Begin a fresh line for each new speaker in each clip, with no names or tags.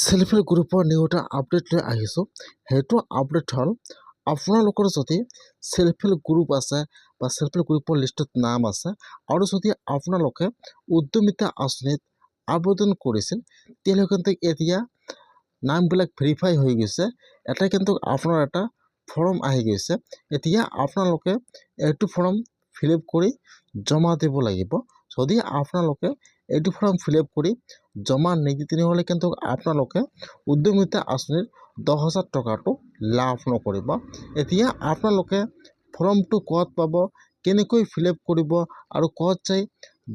Self help গ্ৰুপৰ new এটা update লৈ আহিছোঁ। সেইটো আপডেট হ'ল আপোনালোকৰ যদি সেলফ হেল্প গ্ৰুপ আছে বা সেলফ হেল্প গ্ৰুপৰ লিষ্টত নাম আছে আৰু যদি আপোনালোকে উদ্যমিতা আঁচনিত আবেদন কৰিছিল তেতিয়াহ'লে কিন্তু এতিয়া নামবিলাক ভেৰিফাই হৈ গৈছে। এটা কিন্তু আপোনাৰ এটা ফৰ্ম আহি গৈছে। এতিয়া আপোনালোকে এইটো ফৰ্ম ফিল আপ কৰি জমা দিব লাগিব। যদি আপোনালোকে এইটো ফৰ্ম ফিল আপ কৰি জমা নিদিয়ে তেনেহ'লে কিন্তু আপোনালোকে উদ্যমিতা আঁচনিৰ 10,000 টকাটো লাভ নকৰিব। এতিয়া আপোনালোকে ফৰ্মটো ক'ত পাব, কেনেকৈ ফিল আপ কৰিব আৰু ক'ত যাই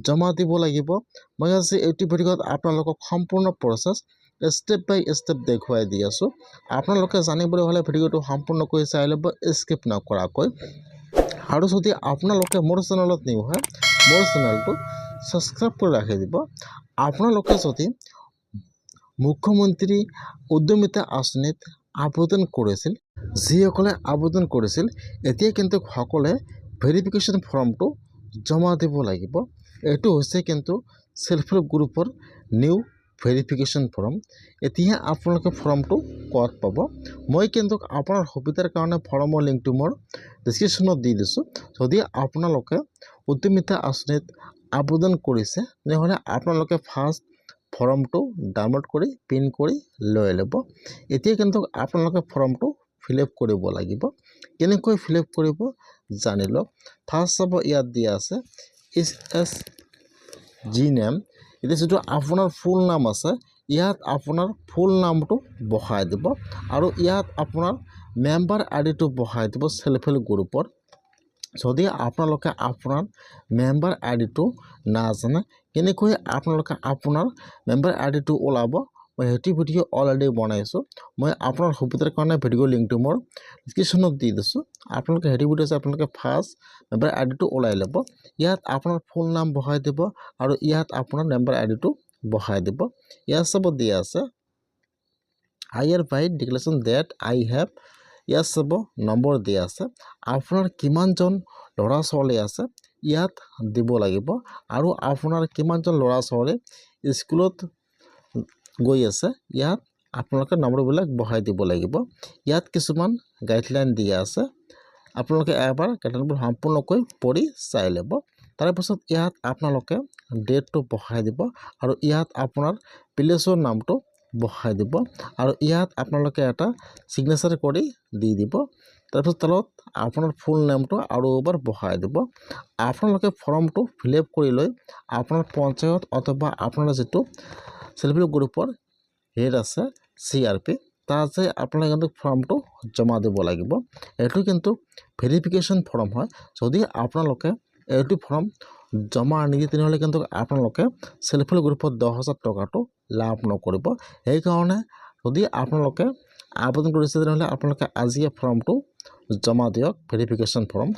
জমা দিব লাগিব, মই আজি এইটো ভিডিঅ'ত আপোনালোকক সম্পূৰ্ণ প্ৰচেছ ষ্টেপ বাই ষ্টেপ দেখুৱাই দি আছোঁ। আপোনালোকে জানিবলৈ হ'লে ভিডিঅ'টো সম্পূৰ্ণকৈ চাই ল'ব, স্কিপ নকৰাকৈ। আৰু যদি আপোনালোকে মোৰ চেনেলত নিউ হয়, মোৰ চেনেলটো ছাবস্ক্ৰাইব কৰি ৰাখি দিব। আপোনালোকে যদি মুখ্যমন্ত্ৰী উদ্যমিতা আঁচনিত আবেদন কৰিছিল, যিসকলে আবেদন কৰিছিল এতিয়া কিন্তু সকলোৱে ভেৰিফিকেশ্যন ফৰ্মটো জমা দিব লাগিব। এইটো হৈছে কিন্তু সেলফ হেল্প গ্ৰুপৰ নিউ ভেৰিফিকেশ্যন ফৰ্ম। এতিয়া আপোনালোকে ফৰ্মটো ক'ত পাব, মই কিন্তু আপোনাৰ সুবিধাৰ কাৰণে ফৰ্মৰ লিংকটো মোৰ ডিছক্ৰিপশ্যনত দি দিছোঁ। যদি আপোনালোকে উদ্যমিতা আঁচনিত আবেদন কৰিছে তেনেহ'লে আপোনালোকে ফাৰ্ষ্ট ফৰ্মটো ডাউনলোড কৰি প্ৰিণ্ট কৰি লৈ ল'ব। এতিয়া কিন্তু আপোনালোকে ফৰ্মটো ফিল আপ কৰিব লাগিব। কেনেকৈ ফিল আপ কৰিব জানি লওক। ফাৰ্ষ্ট চাব ইয়াত দিয়া আছে SSG নেম। এতিয়া যিটো আপোনাৰ ফুল নাম আছে ইয়াত আপোনাৰ ফুল নামটো বহাই দিব আৰু ইয়াত আপোনাৰ মেম্বাৰ আইডিটো বহাই দিব সেলফ হেল্প গ্ৰুপৰ। যদি আপোনালোকে আপোনাৰ মেম্বাৰ আইডিটো নাজানে কেনেকৈ আপোনালোকে আপোনাৰ মেম্বাৰ আইডিটো ওলাব, মই সেইটো ভিডিঅ' অলৰেডি বনাইছোঁ। মই আপোনাৰ সুবিধাৰ কাৰণে ভিডিঅ' লিংকটো মোৰ ডিছক্ৰিপশ্যনত দি দিছোঁ। আপোনালোকে সেইটো ভিডিঅ' আছে, আপোনালোকে ফাৰ্ষ্ট মেম্বাৰ আইডিটো ওলাই ল'ব। ইয়াত আপোনাৰ ফুল নাম বহাই দিব আৰু ইয়াত আপোনাৰ মেম্বাৰ আইডিটো বহাই দিব। ইয়াত চাব দিয়া আছে I hereby declaration that I have, ইয়াত চাব নম্বৰ দিয়া আছে। আপোনাৰ কিমানজন ল'ৰা ছোৱালী আছে ইয়াত দিব লাগিব আৰু আপোনাৰ কিমানজন ল'ৰা ছোৱালী স্কুলত গৈ আছে ইয়াত আপোনালোকে নম্বৰবিলাক বহাই দিব লাগিব। ইয়াত কিছুমান গাইডলাইন দিয়া আছে, আপোনালোকে এবাৰ গাইডলাইনবোৰ সম্পূৰ্ণকৈ পঢ়ি চাই ল'ব। তাৰপিছত ইয়াত আপোনালোকে ডেটটো বহাই দিব আৰু ইয়াত আপোনাৰ প্লেচৰ নামটো বহাই দিব আৰু ইয়াত আপোনালোকে এটা ছিগনেচাৰ কৰি দি দিব। তাৰপিছত তলত আপোনাৰ ফুল নেমটো আৰু এবাৰ বহাই দিব। আপোনালোকে ফৰ্মটো ফিল আপ কৰি লৈ আপোনাৰ পঞ্চায়ত অথবা আপোনাৰ যিটো সেলফ হেল্প গ্ৰুপৰ হেড আছে CRP, তাত যে আপোনালোকে কিন্তু ফৰ্মটো জমা দিব লাগিব। এইটো কিন্তু ভেৰিফিকেশ্যন ফৰ্ম হয়। যদি আপোনালোকে এইটো ফৰ্ম জমা নিদিয়ে তেনেহ'লে কিন্তু আপোনালোকে সেলফ হেল্প গ্ৰুপত 10,000 টকাটো লাভ নকৰিব। সেইকাৰণে যদি আপোনালোকে আবেদন কৰিছে তেনেহ'লে আপোনালোকে আজিয়ে ফৰ্মটো জমা দিয়ক, ভেৰিফিকেশ্যন ফৰ্ম।